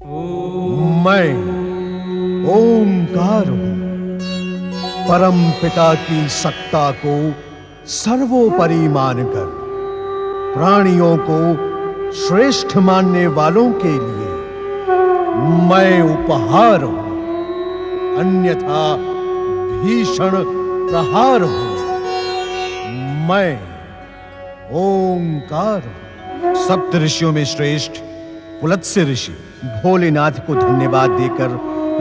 मैं ओंकार हूं, परम पिता की सत्ता को सर्वोपरि मानकर प्राणियों को श्रेष्ठ मानने वालों के लिए मैं उपहार हूं, अन्यथा भीषण प्रहार हूं। मैं ओंकार हूं। सप्त ऋषियों में श्रेष्ठ पुलत्स्य ऋषि भोलेनाथ को धन्यवाद देकर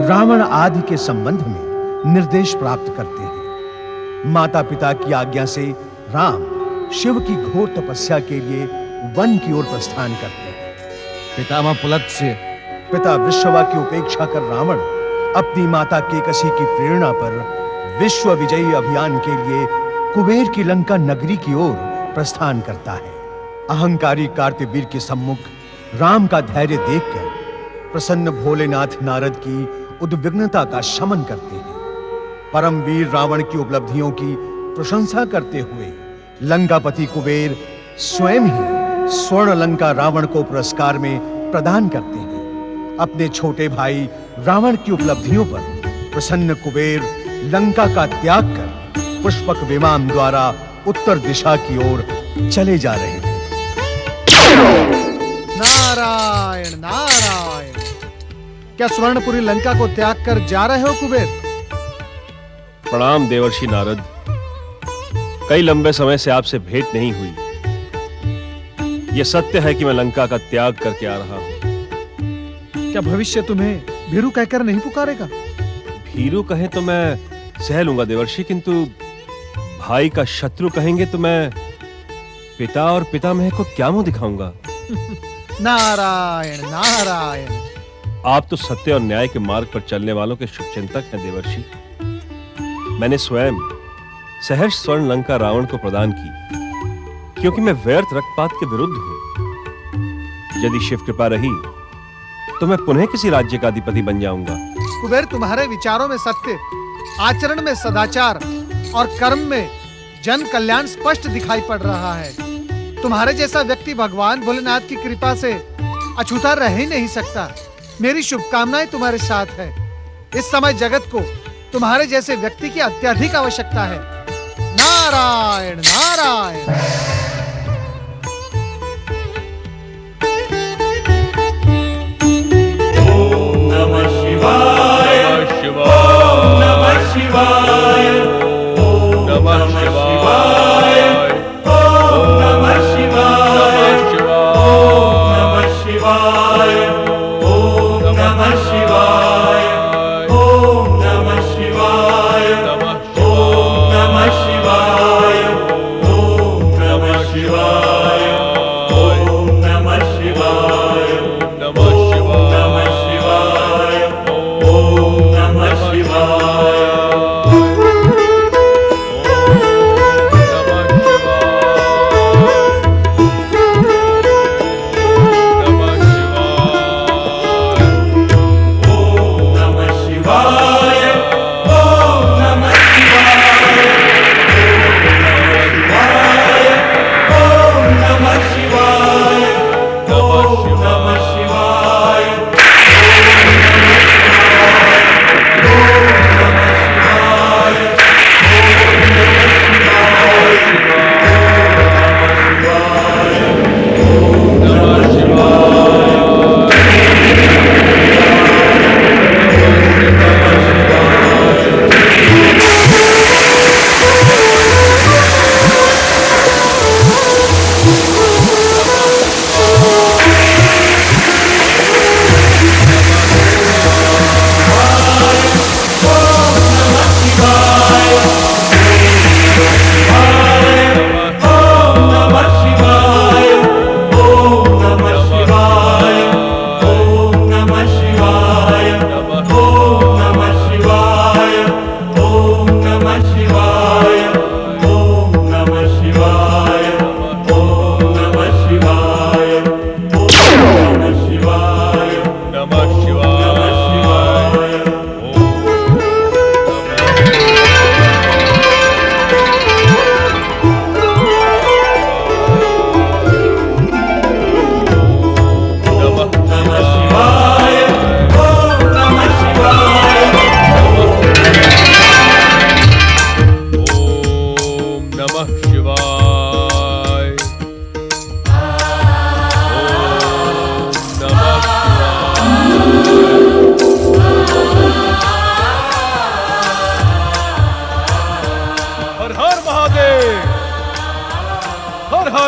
रावण आदि के संबंध में निर्देश प्राप्त करते हैं। माता पिता की आज्ञा से राम शिव की घोर तपस्या के लिए वन की ओर प्रस्थान करते हैं। पितामह पुलत्स्य, पिता विश्रवा की उपेक्षा कर रावण अपनी माता केकसी की प्रेरणा पर विश्व विजयी अभियान के लिए कुबेर की लंका नगरी की ओर प्रस्थान करता है। अहंकारी कार्तिवीर के सम्मुख राम का धैर्य देखकर प्रसन्न भोलेनाथ नारद की उद्विग्नता का शमन करते हैं। परमवीर रावण की उपलब्धियों की प्रशंसा करते हुए लंकापति कुबेर स्वयं ही स्वर्ण लंका रावण को पुरस्कार में प्रदान करते हैं। अपने छोटे भाई रावण की उपलब्धियों पर प्रसन्न कुबेर लंका का त्याग कर पुष्पक विमान द्वारा उत्तर दिशा की ओर चले जा रहे थे। नारायण नारायण, क्या स्वर्णपुरी लंका को त्याग कर जा रहे हो कुबेर? प्रणाम देवर्षि नारद। कई लंबे समय से आपसे भेंट नहीं हुई। यह सत्य है कि मैं लंका का त्याग करके आ रहा हूं। क्या भविष्य तुम्हें भीरू कहकर नहीं पुकारेगा? भीरू कहे तो मैं सह लूंगा देवर्षि, किंतु भाई का शत्रु कहेंगे तो मैं पिता और पितामह को क्या मुंह दिखाऊंगा? नारायण नारायण, आप तो सत्य और न्याय के मार्ग पर चलने वालों के शुभचिंतक हैं देवर्षि। मैंने स्वयं सहर्ष स्वर्ण लंका रावण को प्रदान की, क्योंकि मैं व्यर्थ रक्तपात के विरुद्ध हूं। यदि शिव कृपा रही तो मैं पुनः किसी राज्य का अधिपति बन जाऊंगा। कुबेर, तुम्हारे विचारों में सत्य, आचरण में सदाचार और कर्म में जन कल्याण स्पष्ट दिखाई पड़ रहा है। तुम्हारे जैसा व्यक्ति भगवान भोलेनाथ की कृपा से अछूता रह ही नहीं सकता। मेरी शुभकामनाएं तुम्हारे साथ है। इस समय जगत को तुम्हारे जैसे व्यक्ति की अत्यधिक आवश्यकता है। नारायण नारायण। नमः शिवाय, नमः शिवाय, नमः शिवाय, नमः शिवाय, नमः शिवाय, नमः शिवाय, नमः शिवाय, नमः शिवाय, नमः शिवाय, नमः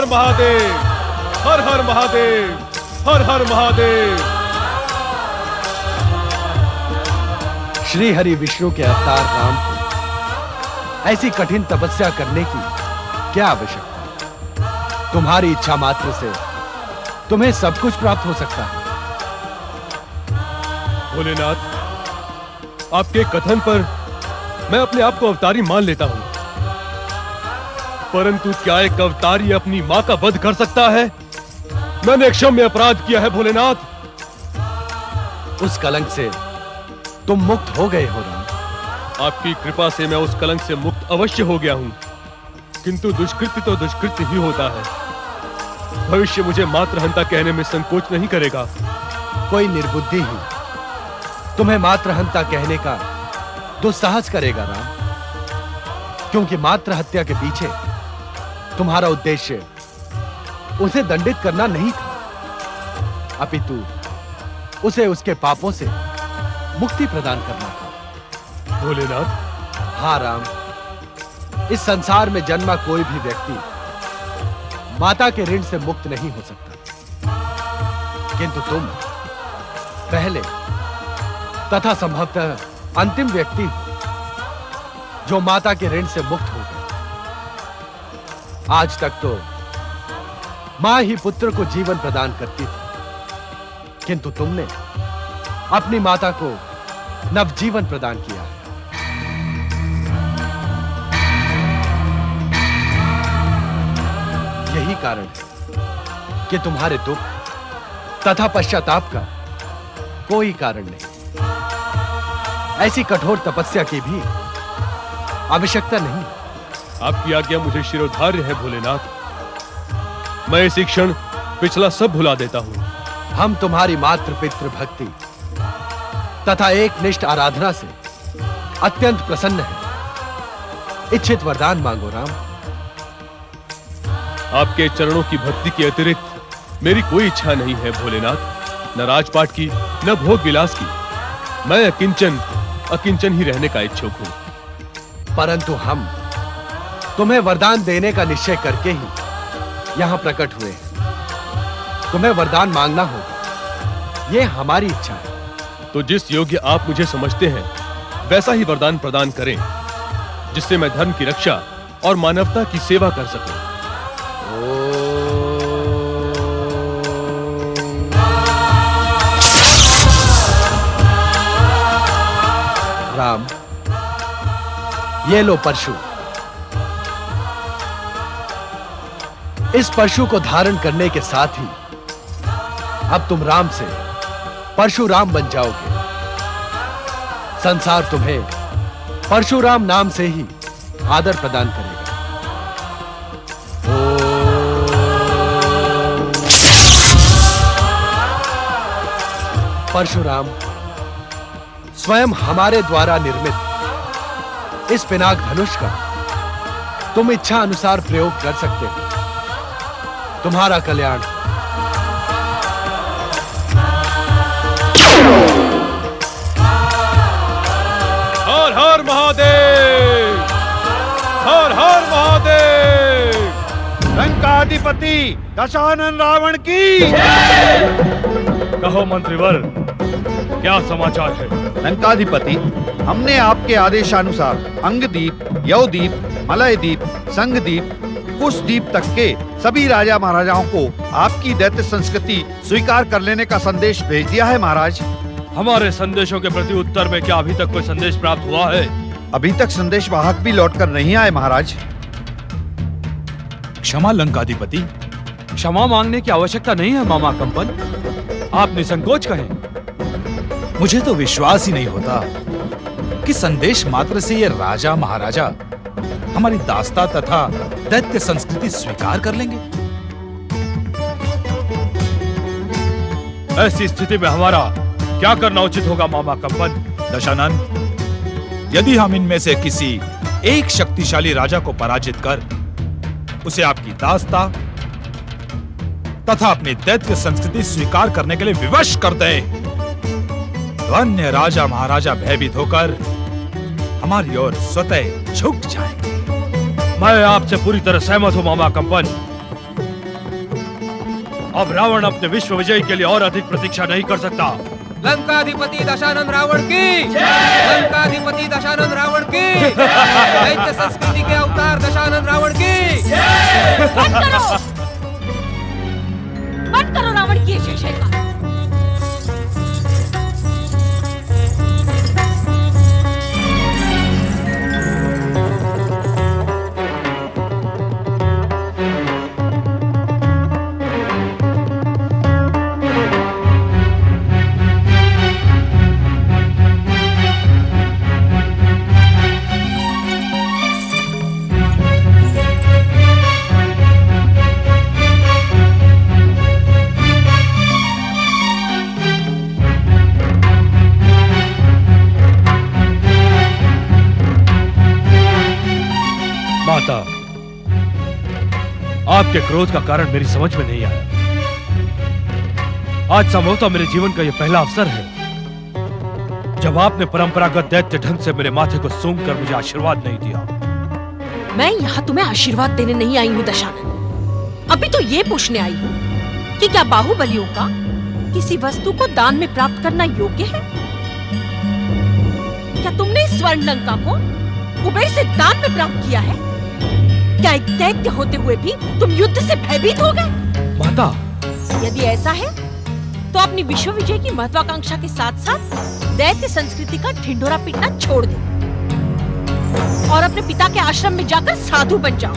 हर महादेव, हर हर महादेव, हर हर महादेव। श्री हरि विष्णु के अवतार राम को ऐसी कठिन तपस्या करने की क्या आवश्यकता? तुम्हारी इच्छा मात्र से तुम्हें सब कुछ प्राप्त हो सकता है। भोलेनाथ, आपके कथन पर मैं अपने आप को अवतारी मान लेता हूं, परंतु क्या एक अवतारी अपनी मां का वध कर सकता है? मैंने एक क्षम्य अपराध किया है भोलेनाथ। उस कलंक से तुम मुक्त हो गए हो राम। आपकी कृपा से मैं उस कलंक से मुक्त अवश्य हो गया हूं, किंतु दुष्कृत्य तो दुष्कृत्य ही होता है। भविष्य मुझे मातृहंता कहने में संकोच नहीं करेगा। कोई निर्बुद्धि ही तुम्हें मातृहंता कहने का दुस्साहस करेगा राम, क्योंकि मातृ हत्या के पीछे तुम्हारा उद्देश्य उसे दंडित करना नहीं था, अपितु उसे उसके पापों से मुक्ति प्रदान करना था। भोलेनाथ, हाँ राम, इस संसार में जन्मा कोई भी व्यक्ति माता के ऋण से मुक्त नहीं हो सकता, किंतु तुम पहले तथा संभवतः अंतिम व्यक्ति हो जो माता के ऋण से मुक्त हो गए। आज तक तो मां ही पुत्र को जीवन प्रदान करती थी, किंतु तुमने अपनी माता को नवजीवन प्रदान किया है। यही कारण है कि तुम्हारे दुख तथा पश्चाताप का कोई कारण नहीं। ऐसी कठोर तपस्या की भी आवश्यकता नहीं। आपकी आज्ञा मुझे शिरोधार्य है भोलेनाथ। मैं इसी क्षण पिछला सब भुला देता हूं। हम तुम्हारी मातृ पितृ भक्ति तथा एक निष्ठ आराधना से अत्यंत प्रसन्न हैं। इच्छित वरदान मांगो राम। आपके चरणों की भक्ति के अतिरिक्त मेरी कोई इच्छा नहीं है भोलेनाथ, न राजपाट की, न भोग विलास की। मैं अकिंचन ही रहने का इच्छुक हूं। परंतु हम तुम्हें वरदान देने का निश्चय करके ही यहां प्रकट हुए हैं। तुम्हें वरदान मांगना होगा, यह हमारी इच्छा है। तो जिस योग्य आप मुझे समझते हैं वैसा ही वरदान प्रदान करें, जिससे मैं धर्म की रक्षा और मानवता की सेवा कर सकूं। राम, ये लो परशु। इस परशु को धारण करने के साथ ही अब तुम राम से परशुराम बन जाओगे। संसार तुम्हें परशुराम नाम से ही आदर प्रदान करेगा। परशुराम स्वयं हमारे द्वारा निर्मित इस पिनाक धनुष का तुम इच्छा अनुसार प्रयोग कर सकते हो। तुम्हारा कल्याण। हर हर महादेव, हर हर महादेव। लंकाधिपति दशानन रावण की। कहो मंत्रीवर, क्या समाचार है? लंकाधिपति, हमने आपके आदेशानुसार अंगदीप, यवदीप, मलयदीप, संगदीप, कुशदीप तक के सभी राजा महाराजाओं को आपकी दैत्य संस्कृति स्वीकार कर लेने का संदेश भेज दिया है महाराज। हमारे संदेशों के प्रति उत्तर में क्या अभी तक कोई संदेश प्राप्त हुआ है? अभी तक संदेश वाहक भी लौटकर नहीं आए महाराज। क्षमा लंकाधिपति, क्षमा मांगने की आवश्यकता नहीं है मामा कंपन, आप निसंकोच कहें। मुझे तो विश्वास ही नहीं होता कि संदेश मात्र से ये राजा महाराजा हमारी दास्ता तथा दैत्य संस्कृति स्वीकार कर लेंगे। ऐसी स्थिति में हमारा क्या करना उचित होगा मामा कंपन? दशानन, यदि हम इनमें से किसी एक शक्तिशाली राजा को पराजित कर उसे आपकी दास्ता तथा अपनी दैत्य संस्कृति स्वीकार करने के लिए विवश कर दें, तो अन्य राजा महाराजा भयभीत होकर हमारी ओर स्वतः झुक जाएंगे। मैं आपसे पूरी तरह सहमत हूं मामा कंपन। अब रावण अपने विश्व विजय के लिए और अधिक प्रतीक्षा नहीं कर सकता। लंकाधिपति दशानन रावण की, लंकाधिपति दशानन रावण की, दैत्य संस्कृति के अवतार दशानन रावण की। बंद करो रावण की ये जय जयकार। माता, आपके क्रोध का कारण मेरी समझ में नहीं आया। आज संभवतः मेरे जीवन का यह पहला अवसर है जब आपने परंपरागत दैत्य ढंग से मेरे माथे को सूंघकर मुझे आशीर्वाद नहीं दिया। मैं यहाँ तुम्हें आशीर्वाद देने नहीं आई हूँ दशानन। अभी तो ये पूछने आई हूँ कि क्या बाहुबलियों का किसी वस्तु को दान में प्राप्त करना योग्य है? क्या तुमने इस स्वर्ण लंका को कुबेर से दान में प्राप्त किया है? क्या एक दैत्य होते हुए भी तुम युद्ध से भयभीत हो गए? माता, यदि ऐसा है तो अपनी विश्व विजय की महत्वाकांक्षा के साथ साथ दैत्य संस्कृति का ढिंढोरा पीटना छोड़ दो और अपने पिता के आश्रम में जाकर साधु बन जाओ।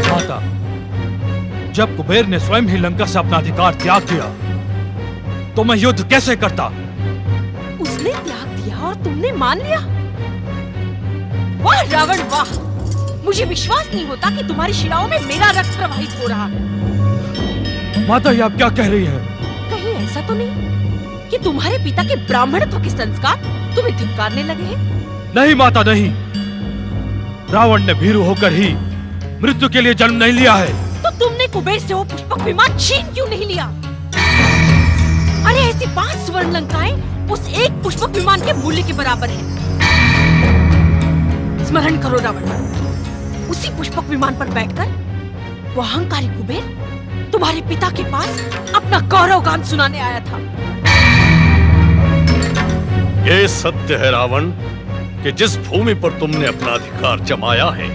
माता, जब कुबेर ने स्वयं ही लंका से अपना अधिकार त्याग दिया तो मैं युद्ध कैसे करता? उसने त्याग दिया और तुमने मान लिया? वाह रावण वाह! मुझे विश्वास नहीं होता कि तुम्हारी शिराओं में मेरा रक्त प्रवाहित हो रहा है। माता, ये आप क्या कह रही हैं? कहीं ऐसा तो नहीं कि तुम्हारे पिता के ब्राह्मणत्व के संस्कार तुम्हें धिक्कारने लगे हैं? नहीं माता, नहीं। रावण ने भीरू होकर ही मृत्यु के लिए जन्म नहीं लिया है। तो तुमने कुबेर से वो पुष्पक विमान छीन क्यों नहीं लिया? अरे ऐसी 5 स्वर्ण लंकाएं उस एक पुष्पक विमान के मूल्य के बराबर है। स्मरण करो रावण, उसी पुष्पक विमान पर बैठकर वो अहंकारी कुबेर तुम्हारे पिता के पास अपना गौरव गान सुनाने आया था। ये सत्य है रावण कि जिस भूमि पर तुमने अपना अधिकार जमाया है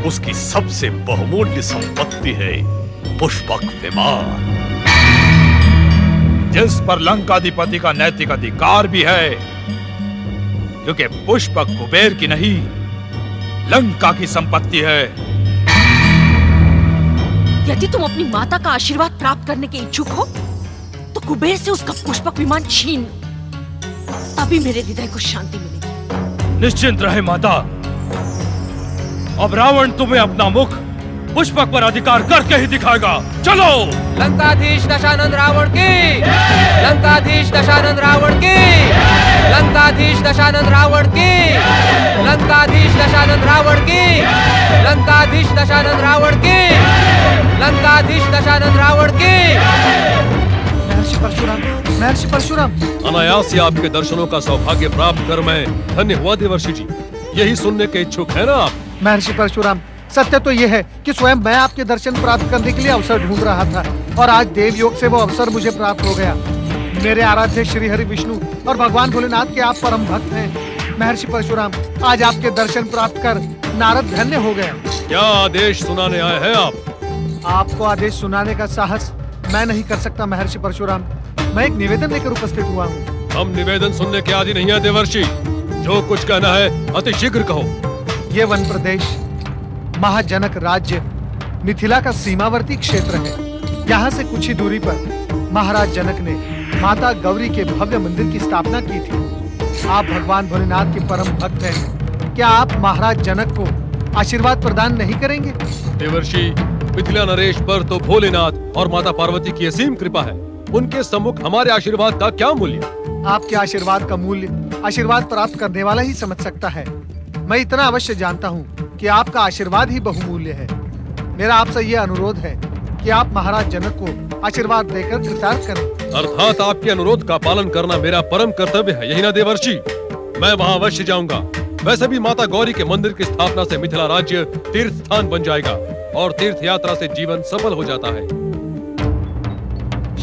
उसकी सबसे बहुमूल्य संपत्ति है पुष्पक विमान, जिस पर लंकाधिपति का नैतिक अधिकार भी है, क्योंकि पुष्पक कुबेर की नहीं लंका की संपत्ति है। यदि तुम अपनी माता का आशीर्वाद प्राप्त करने के इच्छुक हो तो कुबेर से उसका पुष्पक विमान छीन लो, तभी मेरे हृदय को शांति मिलेगी। निश्चिंत रहे माता, अब रावण तुम्हें अपना मुख पुष्पक पर अधिकार करके ही दिखाएगा। चलो! लंकाधीश दशानन रावण की, लंकाधीश दशानन रावण की, लंकाधीश दशानन रावण की, लंकाधीश दशानन रावण की, लंकाधीश दशानन रावण की, लंकाधीश दशानन रावण की। महर्षि परशुराम, महर्षि परशुराम। अनायास ही आपके दर्शनों का सौभाग्य प्राप्त कर मैं धन्य हुआ देवर्षि जी। यही सुनने के इच्छुक है ना आप? महर्षि परशुराम, सत्य तो यह है कि स्वयं मैं आपके दर्शन प्राप्त करने के लिए अवसर ढूंढ रहा था और आज देव योग से वो अवसर मुझे प्राप्त हो गया। मेरे आराध्य श्री हरि विष्णु और भगवान भोलेनाथ के आप परम भक्त हैं। महर्षि परशुराम, आज आपके दर्शन प्राप्त कर नारद धन्य हो गया। क्या आदेश सुनाने आए हैं आप? आपको आदेश सुनाने का साहस मैं नहीं कर सकता महर्षि परशुराम। मैं एक निवेदन लेकर उपस्थित हुआ हूँ। हम निवेदन सुनने के आदि नहीं है देवर्षि। जो कुछ कहना है अति शीघ्र कहो। ये वन प्रदेश महाजनक राज्य मिथिला का सीमावर्ती क्षेत्र है। यहाँ से कुछ ही दूरी पर महाराज जनक ने माता गौरी के भव्य मंदिर की स्थापना की थी। आप भगवान भोलेनाथ के परम भक्त हैं। क्या आप महाराज जनक को आशीर्वाद प्रदान नहीं करेंगे? देवर्षि, मिथिला नरेश पर तो भोलेनाथ और माता पार्वती की असीम कृपा है। उनके सम्मुख हमारे आशीर्वाद का क्या मूल्य? आपके आशीर्वाद का मूल्य आशीर्वाद प्राप्त करने वाला ही समझ सकता है। मैं इतना अवश्य जानता हूँ कि आपका आशीर्वाद ही बहुमूल्य है। मेरा आपसे यह अनुरोध है कि आप महाराज जनक को आशीर्वाद देकर कृतार्थ करें। अर्थात आपके अनुरोध का पालन करना मेरा परम कर्तव्य है, यही ना देवर्षि? मैं वहाँ अवश्य जाऊंगा वैसे भी माता गौरी के मंदिर की स्थापना से मिथिला राज्य तीर्थ स्थान बन जाएगा और तीर्थ यात्रा से जीवन सफल हो जाता है।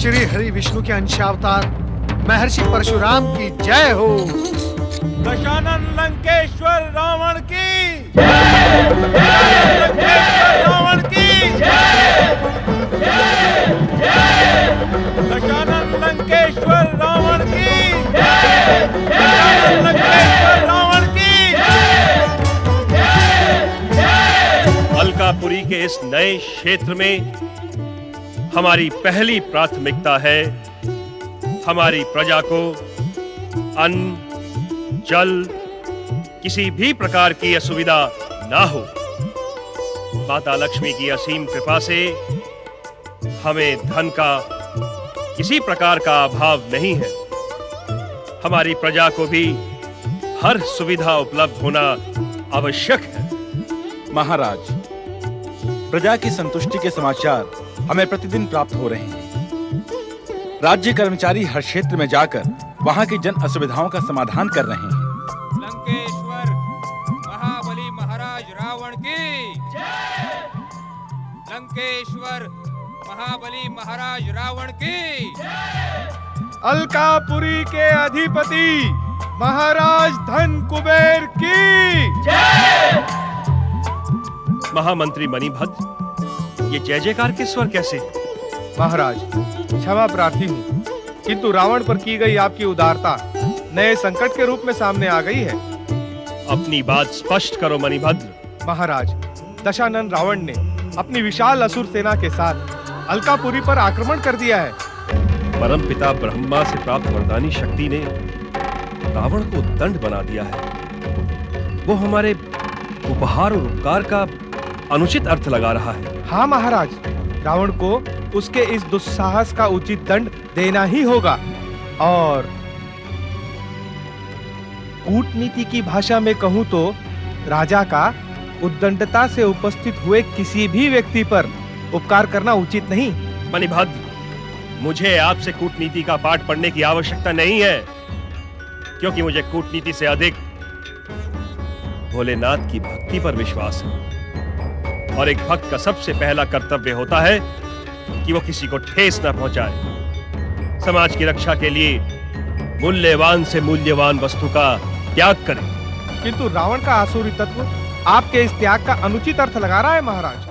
श्री हरि विष्णु के अंशावतार महर्षि परशुराम की जय हो। दशानन लंकेश्वर रावण की लंकेश्वर रावण की दशानन लंकेश्वर रावण की दशानन लंकेश्वर रावण की। अलकापुरी के इस नए क्षेत्र में हमारी पहली प्राथमिकता है हमारी प्रजा को अन्न, जल, किसी भी प्रकार की असुविधा ना हो। माता लक्ष्मी की असीम कृपा से हमें धन का किसी प्रकार का अभाव नहीं है। हमारी प्रजा को भी हर सुविधा उपलब्ध होना आवश्यक है। महाराज, प्रजा की संतुष्टि के समाचार हमें प्रतिदिन प्राप्त हो रहे हैं। राज्य कर्मचारी हर क्षेत्र में जाकर वहां की जन असुविधाओं का समाधान कर रहे हैं। लंकेश्वर महाबली महाराज रावण की लंकेश्वर महाबली महाराज रावण की। अलकापुरी के अधिपति महाराज धन कुबेर की। महामंत्री मणिभद्र, ये जय जयकार के स्वर कैसे हैं? महाराज, क्षमा प्रार्थी हूँ, किंतु रावण पर की गई आपकी उदारता नए संकट के रूप में सामने आ गई है। अपनी बात स्पष्ट करो मणिभद्र। महाराज, दशानन रावण ने अपनी विशाल असुर सेना के साथ अलकापुरी पर आक्रमण कर दिया है। परम पिता ब्रह्मा से प्राप्त वरदानी शक्ति ने रावण को दंड बना दिया है। वो हमारे उपहार और उपकार का अनुचित अर्थ लगा रहा है। हाँ महाराज, रावण को उसके इस दुस्साहस का उचित दंड देना ही होगा। और कूटनीति की भाषा में कहूं तो राजा का उद्दंडता से उपस्थित हुए किसी भी व्यक्ति पर उपकार करना उचित नहीं। मणिभद्र, मुझे आपसे कूटनीति का पाठ पढ़ने की आवश्यकता नहीं है, क्योंकि मुझे कूटनीति से अधिक भोलेनाथ की भक्ति पर विश्वास है। और एक भक्त का सबसे पहला कर्तव्य होता है कि वो किसी को ठेस न पहुंचाए। समाज की रक्षा के लिए मूल्यवान से मूल्यवान वस्तु का त्याग करें। किंतु रावण का आसुरी तत्व आपके इस त्याग का अनुचित अर्थ लगा रहा है महाराज।